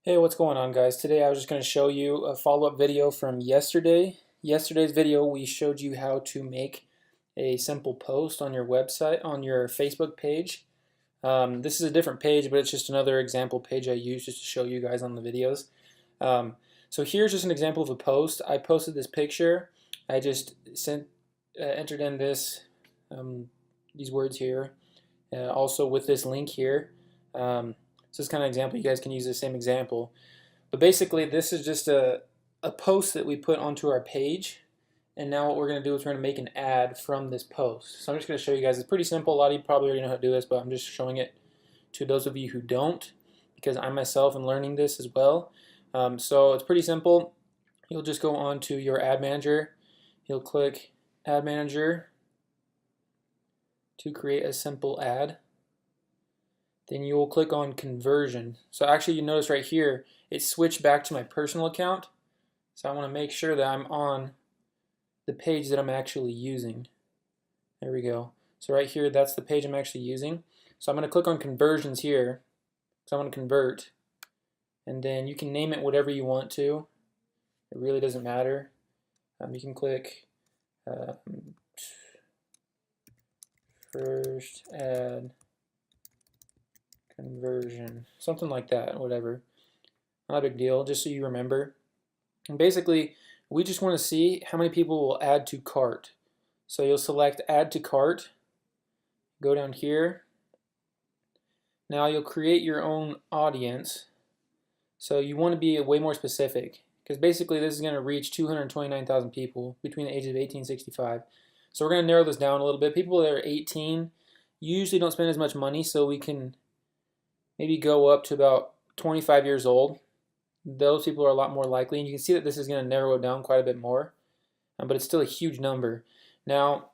Hey, what's going on, guys? Today I was just going to show you a follow-up video from yesterday. Yesterday's video we showed you how to make a simple post on your website, on your Facebook page. This is a different page, but it's just another example page I use just to show you guys on the videos. So here's just an example of a post. I posted this picture. I just entered in these words here, also with this link here. So this kind of example, you guys can use the same example. But basically, this is just a post that we put onto our page. And now what we're going to do is we're going to make an ad from this post. So I'm just going to show you guys. It's pretty simple. A lot of you probably already know how to do this, but I'm just showing it to those of you who don't, because I myself am learning this as well. So it's pretty simple. You'll just go on to your ad manager. You'll click Ad Manager to create a simple ad. Then you will click on Conversion. So actually you notice right here, it switched back to my personal account. So I want to make sure that I'm on the page that I'm actually using. There we go. So right here, that's the page I'm actually using. So I'm going to click on Conversions here. So I want to convert. And then you can name it whatever you want to. It really doesn't matter. You can click First Ad Conversion, something like that, whatever. Not a big deal, just so you remember. And basically, we just want to see how many people will add to cart. So you'll select Add to Cart, go down here. Now you'll create your own audience. So you want to be way more specific, because basically this is going to reach 229,000 people between the ages of 18 and 65. So we're going to narrow this down a little bit. People that are 18 usually don't spend as much money, so we can maybe go up to about 25 years old. Those people are a lot more likely, and you can see that this is going to narrow it down quite a bit more, but it's still a huge number. Now,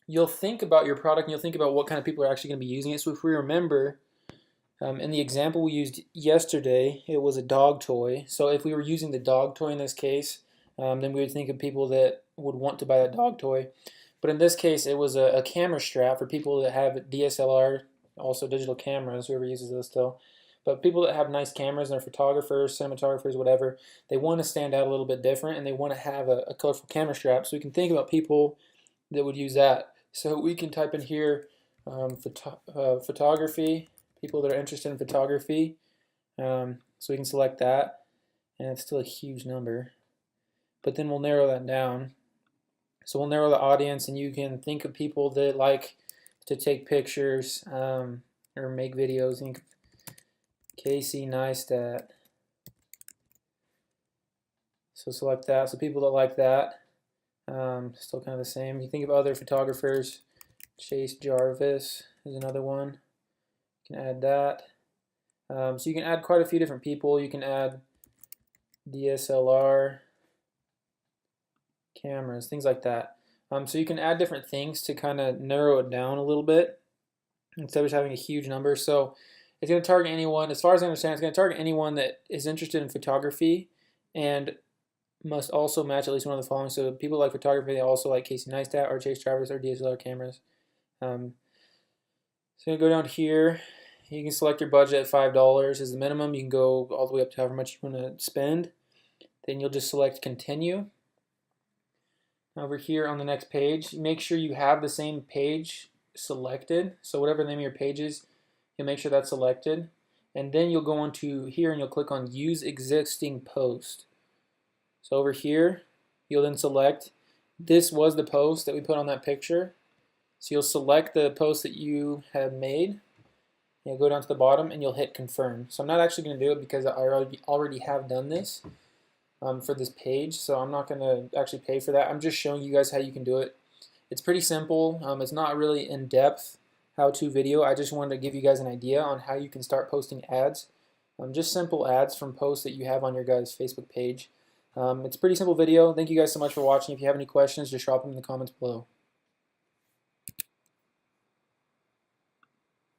you'll think about your product and you'll think about what kind of people are actually going to be using it. So if we remember, in the example we used yesterday, it was a dog toy. So if we were using the dog toy in this case, then we would think of people that would want to buy that dog toy. But in this case, it was a camera strap for people that have DSLR, also digital cameras, whoever uses those still. But people that have nice cameras and are photographers, cinematographers, whatever, they want to stand out a little bit different, and they want to have a colorful camera strap. So we can think about people that would use that. So we can type in here photography, people that are interested in photography. So we can select that, and it's still a huge number. But then we'll narrow that down. So we'll narrow the audience, and you can think of people that like to take pictures or make videos. Think of Casey Neistat. So select that. So people that like that, still kind of the same. You think of other photographers. Chase Jarvis is another one. You can add that. So you can add quite a few different people. You can add DSLR cameras, things like that. So you can add different things to kind of narrow it down a little bit instead of just having a huge number. So it's going to target anyone, as far as I understand, it's going to target anyone that is interested in photography and must also match at least one of the following. So people like photography, they also like Casey Neistat or Chase Jarvis or DSLR cameras. So you go down here. You can select your budget at $5 as the minimum. You can go all the way up to however much you want to spend. Then you'll just select Continue. Over here on the next page, make sure you have the same page selected. So whatever the name of your page is, you'll make sure that's selected. And then you'll go onto here and you'll click on Use Existing Post. So over here, you'll then select, this was the post that we put on that picture. So you'll select the post that you have made. You'll go down to the bottom and you'll hit Confirm. So I'm not actually going to do it because I already have done this for this page, so I'm not going to actually pay for that. I'm just showing you guys how you can do it. It's pretty simple. It's not really in-depth how-to video. I just wanted to give you guys an idea on how you can start posting ads. Just simple ads from posts that you have on your guys' Facebook page. It's a pretty simple video. Thank you guys so much for watching. If you have any questions, just drop them in the comments below.